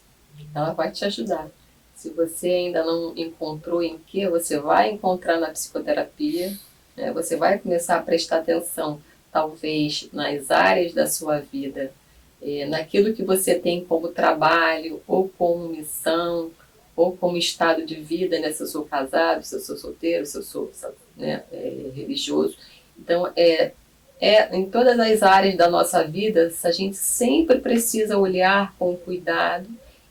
ela vai te ajudar. Se você ainda não encontrou em que, você vai encontrar na psicoterapia, né? Você vai começar a prestar atenção, talvez, nas áreas da sua vida, naquilo que você tem como trabalho, ou como missão, ou como estado de vida, né? Se eu sou casado, se eu sou solteiro, se eu sou, né, religioso. Então, em todas as áreas da nossa vida, a gente sempre precisa olhar com cuidado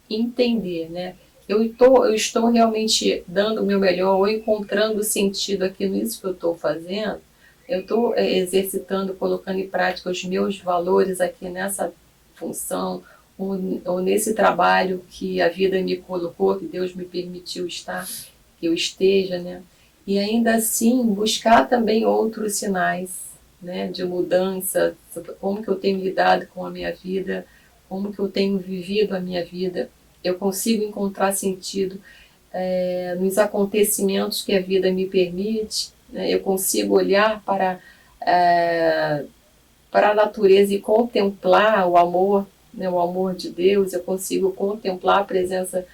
e entender, né? eu estou realmente dando o meu melhor ou encontrando sentido aqui nisso que eu estou fazendo? Eu estou exercitando, colocando em prática os meus valores aqui nessa função ou nesse trabalho que a vida me colocou, que Deus me permitiu estar, que eu esteja, né? E ainda assim buscar também outros sinais, né, de mudança, como que eu tenho lidado com a minha vida, como que eu tenho vivido a minha vida. Eu consigo encontrar sentido nos acontecimentos que a vida me permite, né? Eu consigo olhar é, para a natureza e contemplar o amor, né, o amor de Deus. Eu consigo contemplar a presença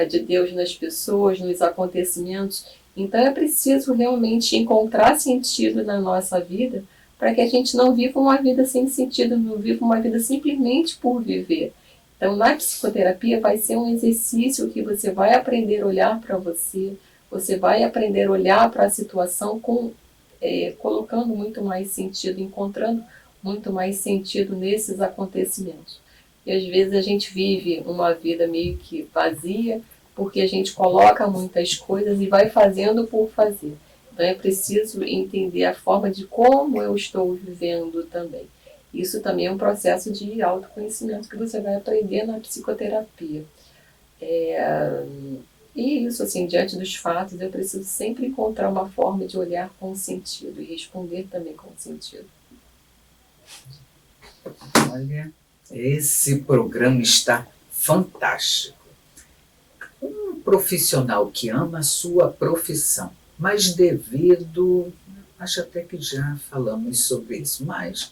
de Deus nas pessoas, nos acontecimentos. Então é preciso realmente encontrar sentido na nossa vida para que a gente não viva uma vida sem sentido, não viva uma vida simplesmente por viver. Então, na psicoterapia vai ser um exercício que você vai aprender a olhar para você, você vai aprender a olhar para a situação colocando muito mais sentido, encontrando muito mais sentido nesses acontecimentos. E às vezes a gente vive uma vida meio que vazia, porque a gente coloca muitas coisas e vai fazendo por fazer. Então é preciso entender a forma de como eu estou vivendo também. Isso também é um processo de autoconhecimento que você vai aprender na psicoterapia. E isso, assim, diante dos fatos, eu preciso sempre encontrar uma forma de olhar com sentido e responder também com sentido. Olha, esse programa está fantástico. Um profissional que ama a sua profissão, mas devido, acho até que já falamos sobre isso, mas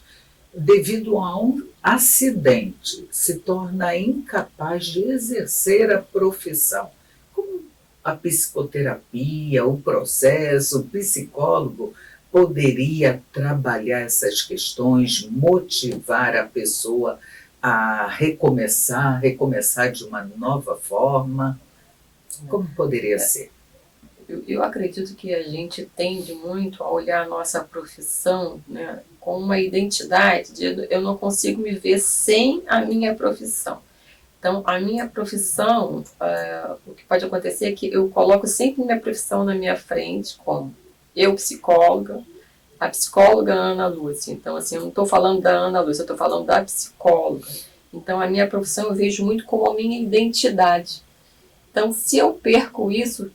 devido a um acidente, se torna incapaz de exercer a profissão. Como a psicoterapia, o processo, o psicólogo poderia trabalhar essas questões, motivar a pessoa a recomeçar de uma nova forma? Como poderia ser? Eu acredito que a gente tende muito a olhar a nossa profissão, né, com uma identidade de eu não consigo me ver sem a minha profissão. Então, a minha profissão, o que pode acontecer é que eu coloco sempre minha profissão na minha frente, como eu psicóloga, a psicóloga Ana Lúcia. Então, assim, eu não estou falando da Ana Lúcia, eu estou falando da psicóloga. Então, a minha profissão eu vejo muito como a minha identidade. Então, se eu perco isso,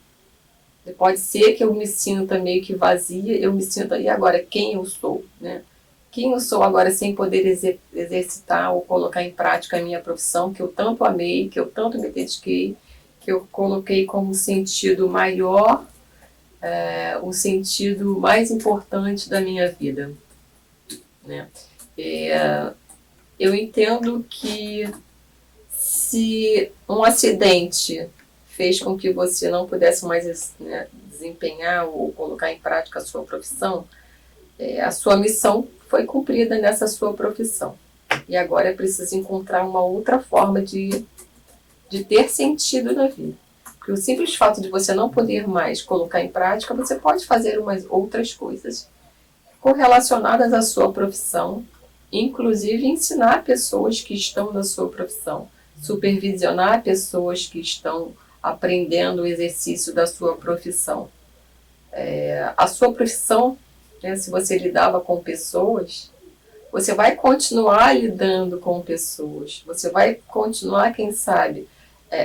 pode ser que eu me sinta meio que vazia, eu me sinta, e agora, quem eu sou, né? Quem eu sou agora sem poder exercitar ou colocar em prática a minha profissão, que eu tanto amei, que eu tanto me dediquei, que eu coloquei como sentido maior, o sentido mais importante da minha vida, né? Eu entendo que se um acidente fez com que você não pudesse mais, né, desempenhar ou colocar em prática a sua profissão, a sua missão foi cumprida nessa sua profissão. E agora é preciso encontrar uma outra forma de ter sentido na vida. Porque o simples fato de você não poder mais colocar em prática, você pode fazer umas outras coisas correlacionadas à sua profissão, inclusive ensinar pessoas que estão na sua profissão, supervisionar pessoas que estão aprendendo o exercício da sua profissão. A sua profissão, né, se você lidava com pessoas, você vai continuar lidando com pessoas, você vai continuar, quem sabe,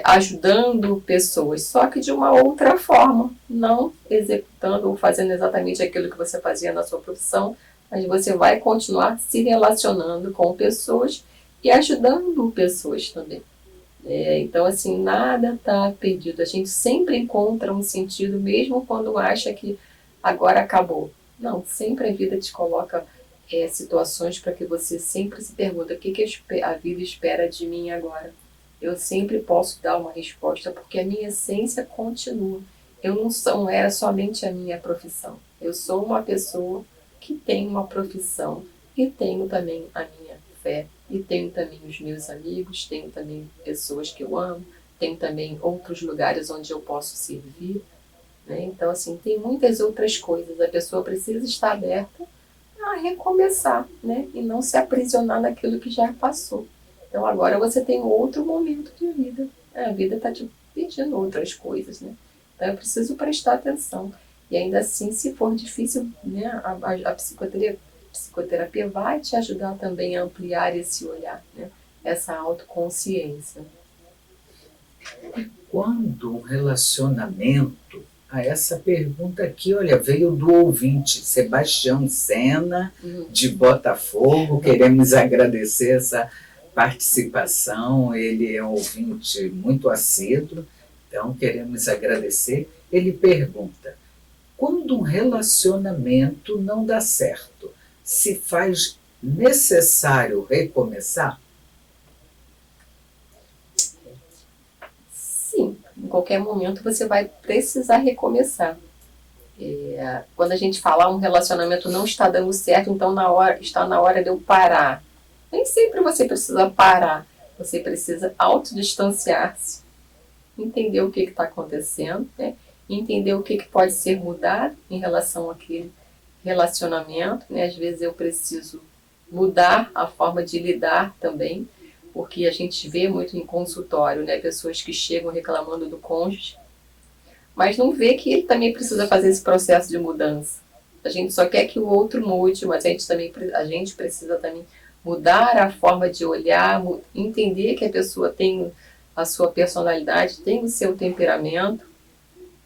ajudando pessoas, só que de uma outra forma, não executando ou fazendo exatamente aquilo que você fazia na sua profissão, mas você vai continuar se relacionando com pessoas e ajudando pessoas também. Então, assim, nada está perdido. A gente sempre encontra um sentido, mesmo quando acha que agora acabou. Não, sempre a vida te coloca situações para que você sempre se pergunte o que a vida espera de mim agora. Eu sempre posso dar uma resposta, porque a minha essência continua. Eu não era somente a minha profissão. Eu sou uma pessoa que tem uma profissão e tenho também a minha fé, e tenho também os meus amigos, tenho também pessoas que eu amo, tenho também outros lugares onde eu posso servir, né? Então, assim, tem muitas outras coisas. A pessoa precisa estar aberta a recomeçar, né? E não se aprisionar naquilo que já passou. Então, agora você tem outro momento de vida. A vida está te pedindo outras coisas, né? Então eu preciso prestar atenção. E ainda assim, se for difícil, né, a psicoterapia vai te ajudar também a ampliar esse olhar, né? Essa autoconsciência. Quando um relacionamento, essa pergunta aqui, olha, veio do ouvinte, Sebastião Sena, de Botafogo, queremos agradecer essa participação, ele é um ouvinte muito assíduo, então queremos agradecer. Ele pergunta, quando um relacionamento não dá certo, se faz necessário recomeçar? Sim, em qualquer momento você vai precisar recomeçar. Quando a gente fala um relacionamento não está dando certo, então está na hora de eu parar. Nem sempre você precisa parar, você precisa autodistanciar-se, entender o que está acontecendo, né? Entender o que pode ser mudado em relação àquele relacionamento, né? Às vezes eu preciso mudar a forma de lidar também, porque a gente vê muito em consultório, né? Pessoas que chegam reclamando do cônjuge, mas não vê que ele também precisa fazer esse processo de mudança. A gente só quer que o outro mude, mas a gente precisa também mudar a forma de olhar, entender que a pessoa tem a sua personalidade, tem o seu temperamento,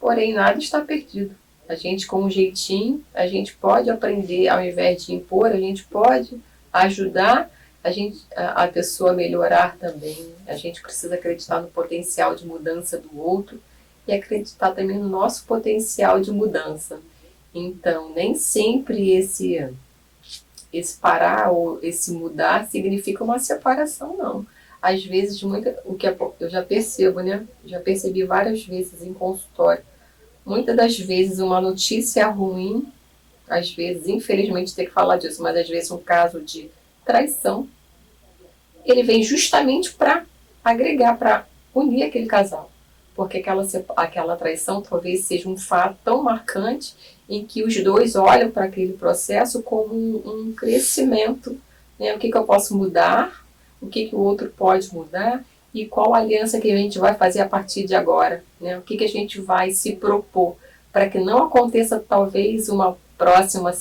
porém nada está perdido. A gente, com um jeitinho, a gente pode aprender, ao invés de impor, a gente pode ajudar a pessoa a melhorar também. A gente precisa acreditar no potencial de mudança do outro e acreditar também no nosso potencial de mudança. Então, nem sempre esse parar ou esse mudar significa uma separação, não. Às vezes, eu já percebo, né? Já percebi várias vezes em consultório. Muitas das vezes uma notícia ruim, às vezes, infelizmente, ter que falar disso, mas às vezes um caso de traição, ele vem justamente para agregar, para unir aquele casal. Porque aquela traição talvez seja um fato tão marcante em que os dois olham para aquele processo como um crescimento, né? O que eu posso mudar, o que o outro pode mudar e qual aliança que a gente vai fazer a partir de agora, né? O que a gente vai se propor para que não aconteça talvez uma próxima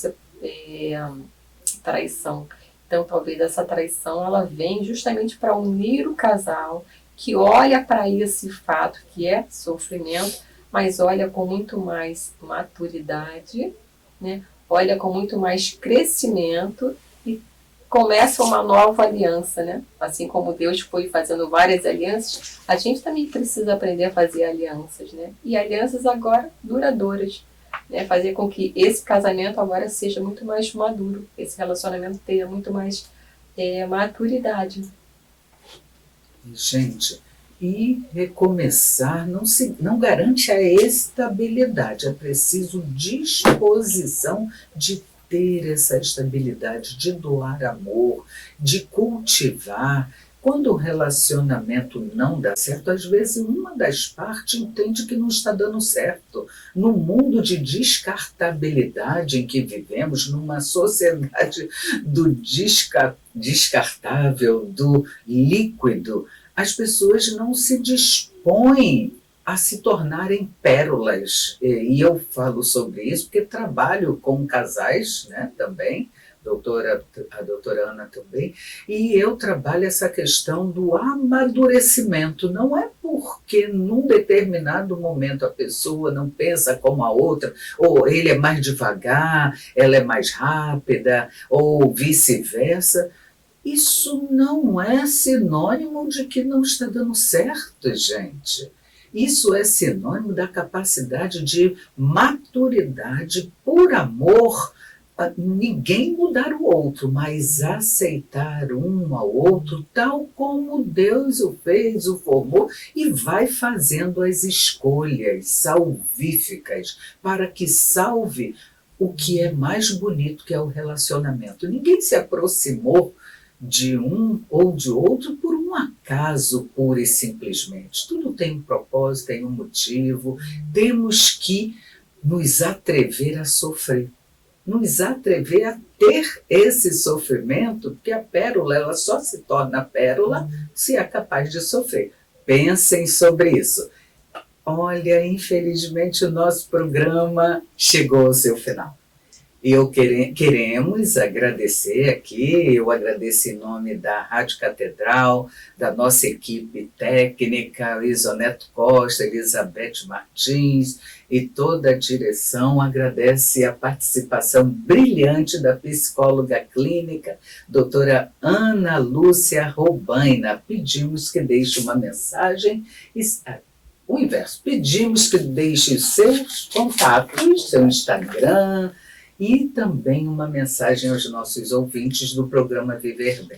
traição. Então talvez essa traição ela vem justamente para unir o casal, que olha para esse fato que é sofrimento, mas olha com muito mais maturidade, né? Olha com muito mais crescimento e começa uma nova aliança, né? Assim como Deus foi fazendo várias alianças, a gente também precisa aprender a fazer alianças, né? E alianças agora duradouras, né? Fazer com que esse casamento agora seja muito mais maduro, esse relacionamento tenha muito mais maturidade. Gente, e recomeçar não garante a estabilidade, é preciso disposição de ter essa estabilidade, de doar amor, de cultivar. Quando o relacionamento não dá certo, às vezes uma das partes entende que não está dando certo. No mundo de descartabilidade em que vivemos, numa sociedade do descartável, do líquido, as pessoas não se dispõem a se tornarem pérolas. E eu falo sobre isso porque trabalho com casais, né, também, a doutora Ana também, e eu trabalho essa questão do amadurecimento. Não é porque num determinado momento a pessoa não pensa como a outra, ou ele é mais devagar, ela é mais rápida, ou vice-versa. Isso não é sinônimo de que não está dando certo, gente. Isso é sinônimo da capacidade de maturidade por amor. Ninguém mudar o outro, mas aceitar um ao outro tal como Deus o fez, o formou, e vai fazendo as escolhas salvíficas para que salve o que é mais bonito, que é o relacionamento. Ninguém se aproximou de um ou de outro por um acaso, pura e simplesmente. Tudo tem um propósito, tem um motivo. Temos que nos atrever a sofrer. Nos atrever a ter esse sofrimento, porque a pérola ela só se torna pérola se é capaz de sofrer. Pensem sobre isso. Olha, infelizmente o nosso programa chegou ao seu final. E queremos agradecer aqui, eu agradeço em nome da Rádio Catedral, da nossa equipe técnica, Isoneto Costa, Elizabeth Martins e toda a direção, agradece a participação brilhante da psicóloga clínica, doutora Ana Lúcia Robaina. Pedimos que deixe uma mensagem, o inverso, pedimos que deixe os seus contatos, seu Instagram, e também uma mensagem aos nossos ouvintes do programa Viver Bem.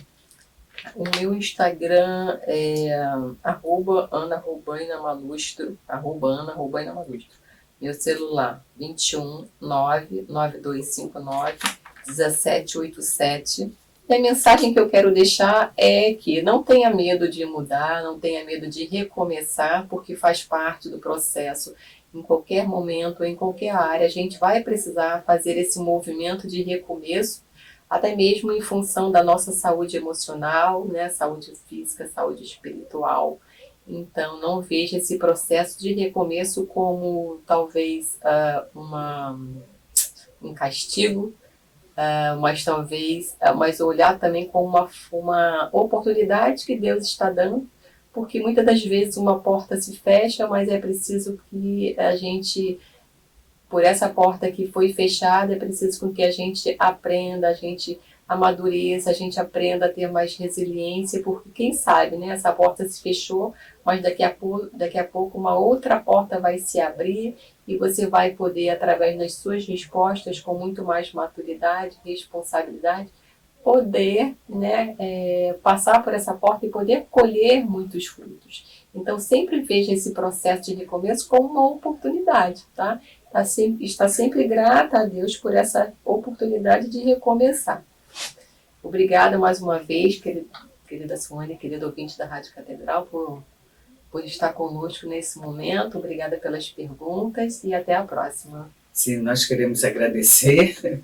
O meu Instagram é @ana_robaina_malustro, @ana_robaina_malustro. Meu celular 21 99259 1787. E a mensagem que eu quero deixar é que não tenha medo de mudar, não tenha medo de recomeçar, porque faz parte do processo. Em qualquer momento, em qualquer área, a gente vai precisar fazer esse movimento de recomeço, até mesmo em função da nossa saúde emocional, né? Saúde física, saúde espiritual. Então, não veja esse processo de recomeço como talvez um castigo, mas olhar também como uma oportunidade que Deus está dando, porque muitas das vezes uma porta se fecha, mas é preciso que a gente, por essa porta que foi fechada, é preciso que a gente aprenda, a gente amadureça, a gente aprenda a ter mais resiliência, porque quem sabe, né, essa porta se fechou, mas daqui a pouco uma outra porta vai se abrir e você vai poder, através das suas respostas, com muito mais maturidade, responsabilidade, poder, né, passar por essa porta e poder colher muitos frutos. Então, sempre veja esse processo de recomeço como uma oportunidade, tá? Está sempre grata a Deus por essa oportunidade de recomeçar. Obrigada mais uma vez, querida Suane, querido ouvinte da Rádio Catedral, por estar conosco nesse momento. Obrigada pelas perguntas e até a próxima. Sim, nós queremos agradecer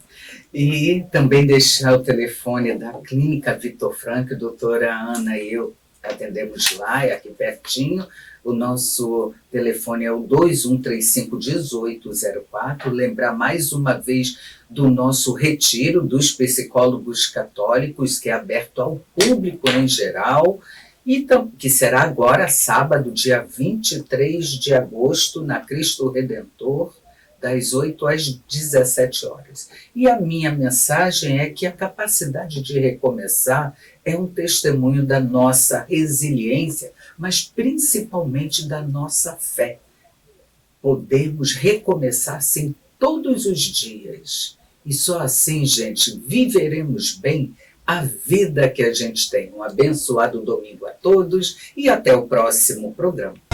e também deixar o telefone da Clínica Vitor Franco, doutora Ana e eu atendemos lá, é aqui pertinho. O nosso telefone é o 2135-1804. Lembrar mais uma vez do nosso retiro dos psicólogos católicos, que é aberto ao público em geral, e que será agora sábado, dia 23 de agosto, na Cristo Redentor, das 8 às 17 horas. E a minha mensagem é que a capacidade de recomeçar é um testemunho da nossa resiliência, mas principalmente da nossa fé. Podemos recomeçar, sim, todos os dias. E só assim, gente, viveremos bem a vida que a gente tem. Um abençoado domingo a todos e até o próximo programa.